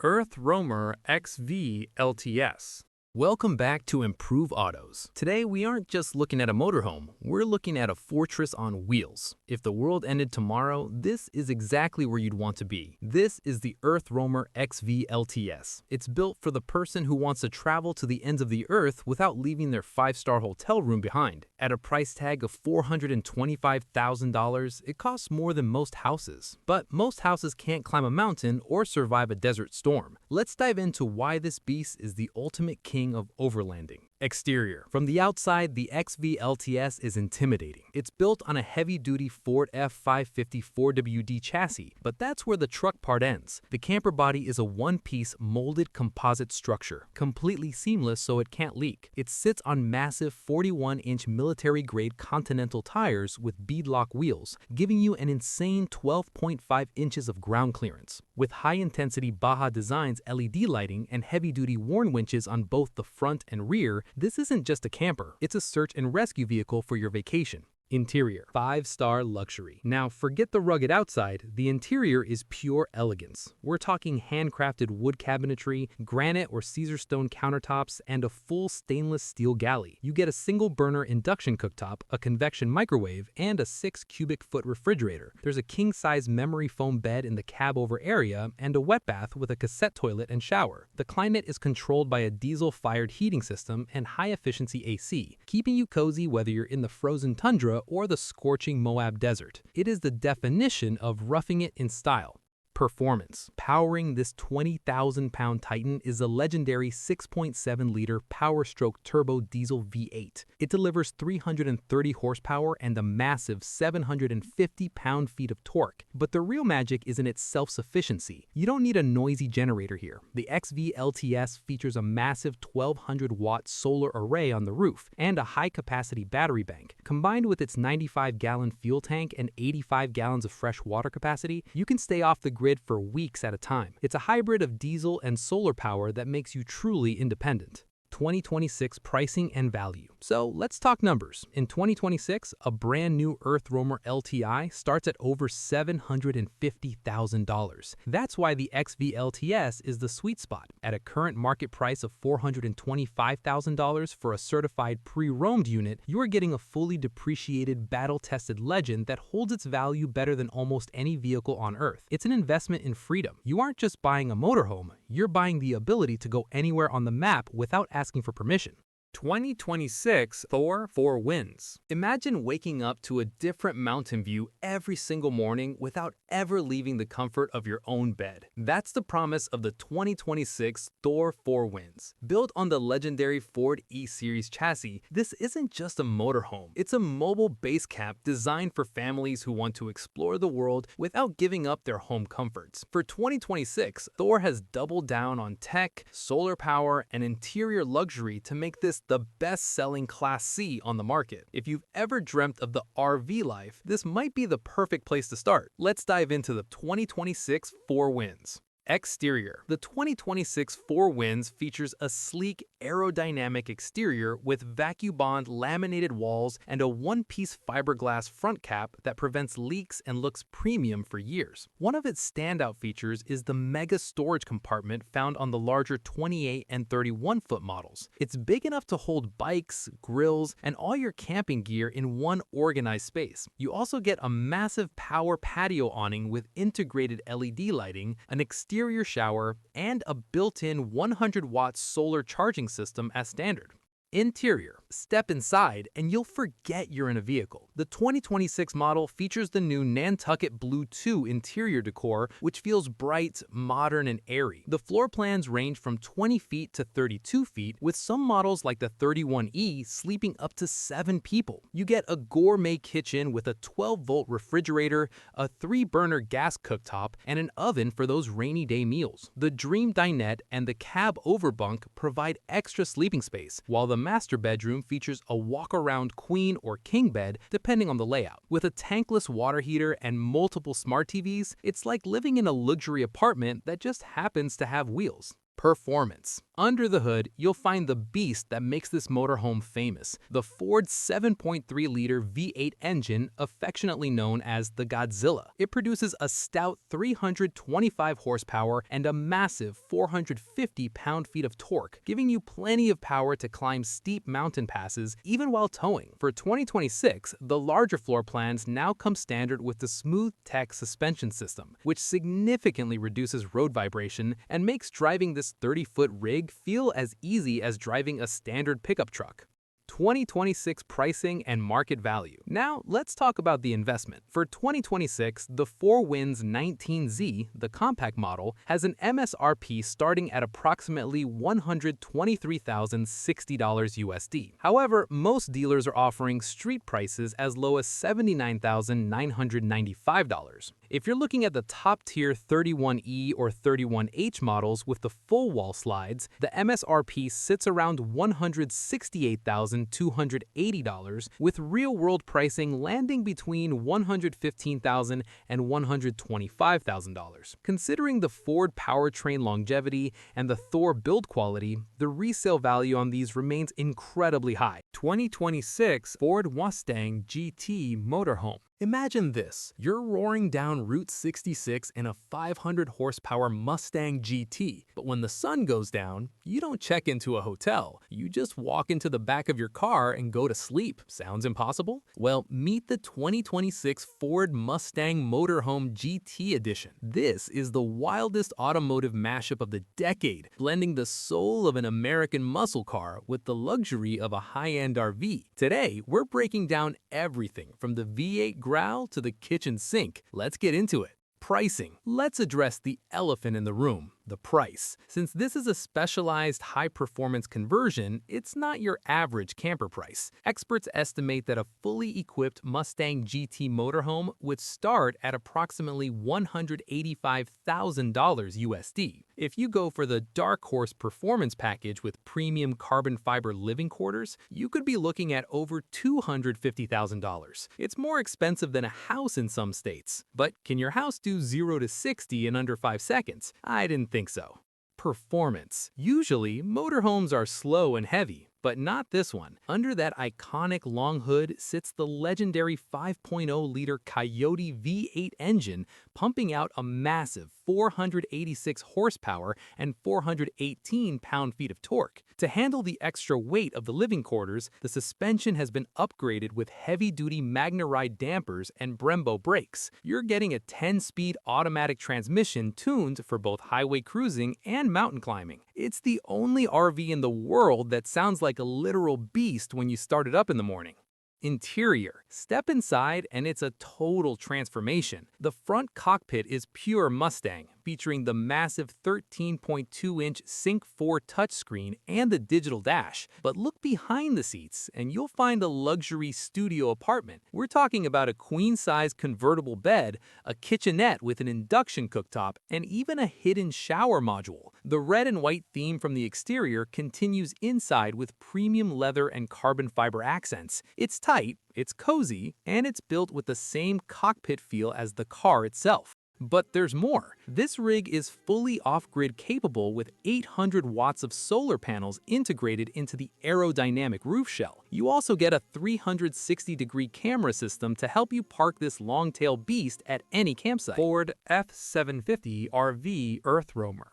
EarthRoamer XV-LTS. Welcome back to Improve Autos. Today, we aren't just looking at a motorhome, we're looking at a fortress on wheels. If the world ended tomorrow, this is exactly where you'd want to be. This is the EarthRoamer XV-LTS. It's built for the person who wants to travel to the ends of the earth without leaving their 5-star hotel room behind. At a price tag of $425,000, it costs more than most houses. But most houses can't climb a mountain or survive a desert storm. Let's dive into why this beast is the ultimate king of overlanding. Exterior. From the outside, the XV-LTS is intimidating. It's built on a heavy-duty Ford F-550 4WD chassis, but that's where the truck part ends. The camper body is a one-piece molded composite structure, completely seamless so it can't leak. It sits on massive 41-inch military-grade Continental tires with beadlock wheels, giving you an insane 12.5 inches of ground clearance. With high-intensity Baja Designs LED lighting and heavy-duty Warn winches on both the front and rear, this isn't just a camper, it's a search and rescue vehicle for your vacation. Interior. 5-star luxury. Now, forget the rugged outside, the interior is pure elegance. We're talking handcrafted wood cabinetry, granite or Caesar stone countertops, and a full stainless steel galley. You get a single-burner induction cooktop, a convection microwave, and a 6-cubic-foot refrigerator. There's a king-size memory foam bed in the cab-over area, and a wet bath with a cassette toilet and shower. The climate is controlled by a diesel-fired heating system and high-efficiency AC, keeping you cozy whether you're in the frozen tundra or the scorching Moab desert. It is the definition of roughing it in style. Performance. Powering this 20,000-pound Titan is a legendary 6.7-liter Power-Stroke Turbo Diesel V8. It delivers 330 horsepower and a massive 750 pound-feet of torque. But the real magic is in its self-sufficiency. You don't need a noisy generator here. The XV-LTS features a massive 1,200-watt solar array on the roof and a high-capacity battery bank. Combined with its 95-gallon fuel tank and 85 gallons of fresh water capacity, you can stay off the grid for weeks at a time. It's a hybrid of diesel and solar power that makes you truly independent. 2026 pricing and value. So let's talk numbers. In 2026, a brand new EarthRoamer LTI starts at over $750,000. That's why the XV-LTS is the sweet spot. At a current market price of $425,000 for a certified pre-roamed unit, you are getting a fully depreciated, battle-tested legend that holds its value better than almost any vehicle on Earth. It's an investment in freedom. You aren't just buying a motorhome, you're buying the ability to go anywhere on the map without asking for permission. 2026 Thor Four Winds. Imagine waking up to a different mountain view every single morning without ever leaving the comfort of your own bed. That's the promise of the 2026 Thor Four Winds. Built on the legendary Ford E-Series chassis, this isn't just a motorhome. It's a mobile base camp designed for families who want to explore the world without giving up their home comforts. For 2026, Thor has doubled down on tech, solar power, and interior luxury to make this the best-selling Class C on the market. If you've ever dreamt of the RV life, this might be the perfect place to start. Let's dive into the 2026 Four Winds. Exterior. The 2026 Four Winds features a sleek, aerodynamic exterior with vacuum-bond laminated walls and a one-piece fiberglass front cap that prevents leaks and looks premium for years. One of its standout features is the mega storage compartment found on the larger 28 and 31-foot models. It's big enough to hold bikes, grills, and all your camping gear in one organized space. You also get a massive power patio awning with integrated LED lighting, an exterior shower, and a built-in 100-watt solar charging system as standard. Interior. Step inside and you'll forget you're in a vehicle. The 2026 model features the new Nantucket Blue 2 interior decor, which feels bright, modern, and airy. The floor plans range from 20 feet to 32 feet, with some models like the 31E sleeping up to 7 people. You get a gourmet kitchen with a 12-volt refrigerator, a 3-burner gas cooktop, and an oven for those rainy day meals. The Dream Dinette and the cab overbunk provide extra sleeping space, while the master bedroom features a walk-around queen or king bed depending on the layout. With a tankless water heater and multiple smart TVs, it's like living in a luxury apartment that just happens to have wheels. Performance. Under the hood, you'll find the beast that makes this motorhome famous, the Ford 7.3-liter V8 engine, affectionately known as the Godzilla. It produces a stout 325 horsepower and a massive 450 pound-feet of torque, giving you plenty of power to climb steep mountain passes even while towing. For 2026, the larger floor plans now come standard with the Smooth Tech suspension system, which significantly reduces road vibration and makes driving this 30-foot rig feel as easy as driving a standard pickup truck. 2026 pricing and market value. Now, let's talk about the investment. For 2026, the Four Winds 19Z, the compact model, has an MSRP starting at approximately $123,060 USD. However, most dealers are offering street prices as low as $79,995. If you're looking at the top-tier 31E or 31H models with the full wall slides, the MSRP sits around $168,280, with real-world pricing landing between $115,000 and $125,000. Considering the Ford powertrain longevity and the Thor build quality, the resale value on these remains incredibly high. 2026 Ford Mustang GT Motorhome. Imagine this, you're roaring down Route 66 in a 500 horsepower Mustang GT, but when the sun goes down, you don't check into a hotel, you just walk into the back of your car and go to sleep. Sounds impossible? Well, meet the 2026 Ford Mustang Motorhome GT Edition. This is the wildest automotive mashup of the decade, blending the soul of an American muscle car with the luxury of a high-end RV. Today, we're breaking down everything from the V8 growl to the kitchen sink. Let's get into it. Pricing. Let's address the elephant in the room, the price. Since this is a specialized high-performance conversion, it's not your average camper price. Experts estimate that a fully equipped Mustang GT motorhome would start at approximately $185,000 USD. If you go for the Dark Horse Performance Package with premium carbon fiber living quarters, you could be looking at over $250,000. It's more expensive than a house in some states. But can your house do 0 to 60 in under 5 seconds? I didn't think so. Performance. Usually, motorhomes are slow and heavy, but not this one. Under that iconic long hood sits the legendary 5.0-liter Coyote V8 engine, pumping out a massive 486 horsepower and 418 pound-feet of torque. To handle the extra weight of the living quarters, the suspension has been upgraded with heavy-duty Magna-Ride dampers and Brembo brakes. You're getting a 10-speed automatic transmission tuned for both highway cruising and mountain climbing. It's the only RV in the world that sounds like a literal beast when you start it up in the morning. Interior. Step inside and it's a total transformation. The front cockpit is pure Mustang, featuring the massive 13.2-inch Sync 4 touchscreen and the digital dash. But look behind the seats and you'll find a luxury studio apartment. We're talking about a queen-size convertible bed, a kitchenette with an induction cooktop, and even a hidden shower module. The red and white theme from the exterior continues inside with premium leather and carbon fiber accents. It's tight, it's cozy, and it's built with the same cockpit feel as the car itself. But there's more. This rig is fully off-grid capable with 800 watts of solar panels integrated into the aerodynamic roof shell. You also get a 360-degree camera system to help you park this long-tail beast at any campsite. Ford F-750 EarthRoamer.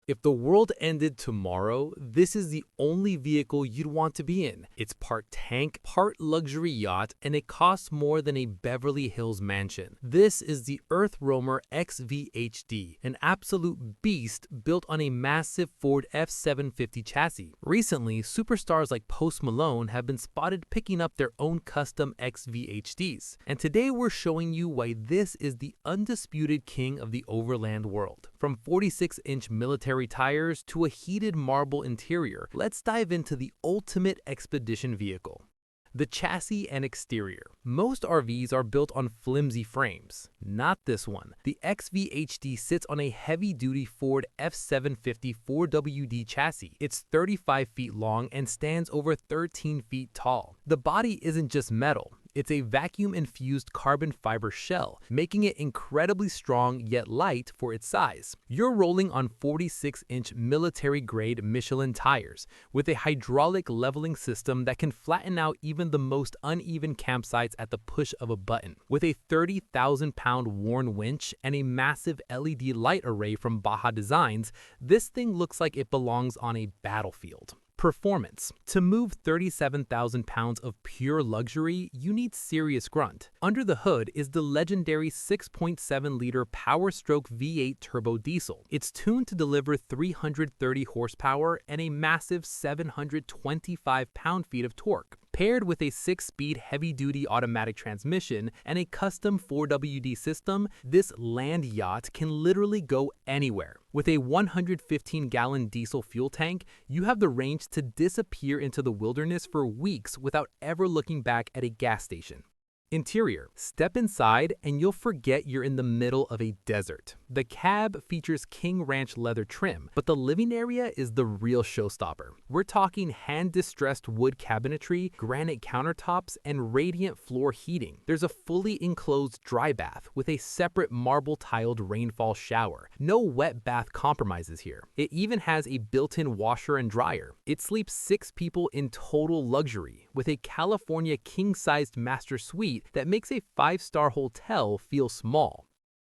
If the world ended tomorrow, this is the only vehicle you'd want to be in. It's part tank, part luxury yacht, and it costs more than a Beverly Hills mansion. This is the EarthRoamer XV-HD, an absolute beast built on a massive Ford F-750 chassis. Recently, superstars like Post Malone have been spotted picking up their own custom XV-HDs. And today we're showing you why this is the undisputed king of the overland world. From 46-inch military tires to a heated marble interior, let's dive into the ultimate expedition vehicle. The chassis and exterior. Most RVs are built on flimsy frames. Not this one. The XV-HD sits on a heavy-duty Ford F-750 4WD chassis. It's 35 feet long and stands over 13 feet tall. The body isn't just metal. It's a vacuum-infused carbon fiber shell, making it incredibly strong yet light for its size. You're rolling on 46-inch military-grade Michelin tires, with a hydraulic leveling system that can flatten out even the most uneven campsites at the push of a button. With a 30,000-pound Warn winch and a massive LED light array from Baja Designs, this thing looks like it belongs on a battlefield. Performance. To move 37,000 pounds of pure luxury, you need serious grunt. Under the hood is the legendary 6.7-liter Power-Stroke V8 turbo diesel. It's tuned to deliver 330 horsepower and a massive 725 pound-feet of torque. Paired with a 6-speed heavy-duty automatic transmission and a custom 4WD system, this land yacht can literally go anywhere. With a 115-gallon diesel fuel tank, you have the range to disappear into the wilderness for weeks without ever looking back at a gas station. Interior. Step inside and you'll forget you're in the middle of a desert. The cab features King Ranch leather trim, but the living area is the real showstopper. We're talking hand-distressed wood cabinetry, granite countertops, and radiant floor heating. There's a fully enclosed dry bath with a separate marble-tiled rainfall shower. No wet bath compromises here. It even has a built-in washer and dryer. It sleeps 6 people in total luxury, with a California king-sized master suite that makes a 5-star hotel feel small.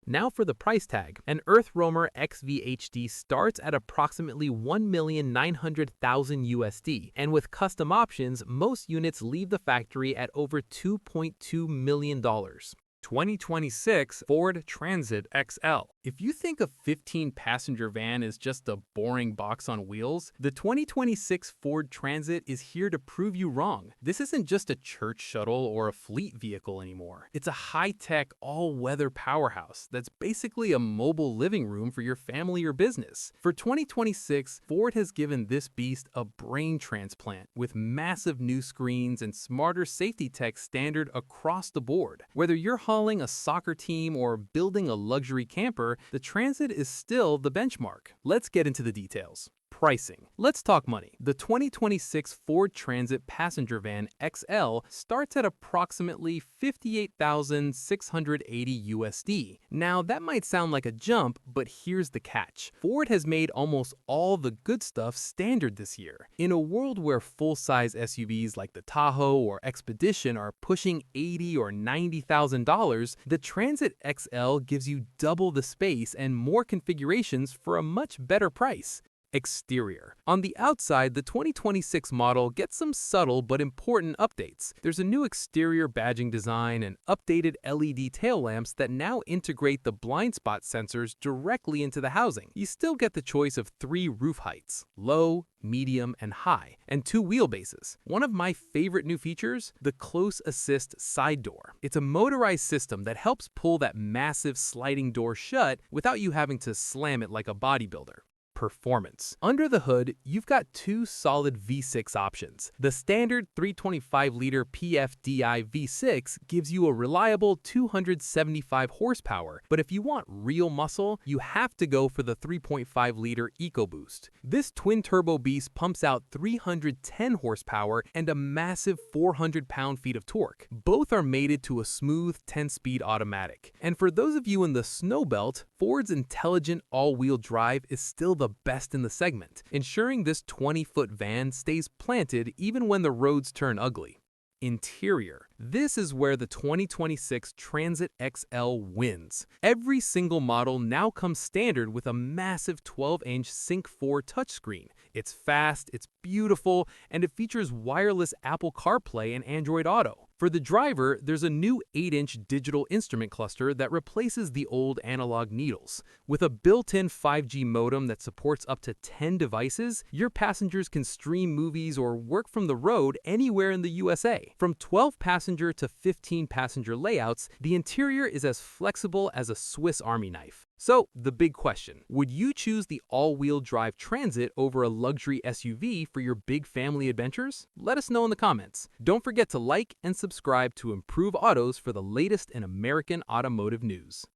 Now for the price tag. An EarthRoamer XV-HD starts at approximately $1,900,000 USD, and with custom options, most units leave the factory at over $2.2 million. 2026 Ford Transit XL. If you think a 15-passenger van is just a boring box on wheels, the 2026 Ford Transit is here to prove you wrong. This isn't just a church shuttle or a fleet vehicle anymore. It's a high-tech, all-weather powerhouse that's basically a mobile living room for your family or business. For 2026, Ford has given this beast a brain transplant with massive new screens and smarter safety tech standard across the board. Whether you're hauling a soccer team or building a luxury camper, the Transit is still the benchmark. Let's get into the details. Pricing. Let's talk money. The 2026 Ford Transit passenger van XL starts at approximately $58,680 USD. Now, that might sound like a jump, but here's the catch. Ford has made almost all the good stuff standard this year. In a world where full-size SUVs like the Tahoe or Expedition are pushing $80,000 or $90,000, the Transit XL gives you double the space and more configurations for a much better price. Exterior. On the outside, the 2026 model gets some subtle but important updates. There's a new exterior badging design and updated LED tail lamps that now integrate the blind spot sensors directly into the housing. You still get the choice of 3 roof heights: low, medium, and high, and 2 wheelbases. One of my favorite new features, the Close Assist side door. It's a motorized system that helps pull that massive sliding door shut without you having to slam it like a bodybuilder. Performance. Under the hood, you've got 2 solid V6 options. The standard 325-liter PFDI V6 gives you a reliable 275 horsepower, but if you want real muscle, you have to go for the 3.5-liter EcoBoost. This twin-turbo beast pumps out 310 horsepower and a massive 400 pound-feet of torque. Both are mated to a smooth 10-speed automatic. And for those of you in the snow belt, Ford's intelligent all-wheel drive is still the best in the segment, ensuring this 20-foot van stays planted even when the roads turn ugly. Interior. This is where the 2026 Transit XL wins. Every single model now comes standard with a massive 12-inch Sync 4 touchscreen. It's fast, it's beautiful, and it features wireless Apple CarPlay and Android Auto. For the driver, there's a new 8-inch digital instrument cluster that replaces the old analog needles. With a built-in 5G modem that supports up to 10 devices, your passengers can stream movies or work from the road anywhere in the USA. From 12-passenger to 15-passenger layouts, the interior is as flexible as a Swiss Army knife. So, the big question, would you choose the all-wheel drive Transit over a luxury SUV for your big family adventures? Let us know in the comments. Don't forget to like and subscribe to Improve Autos for the latest in American automotive news.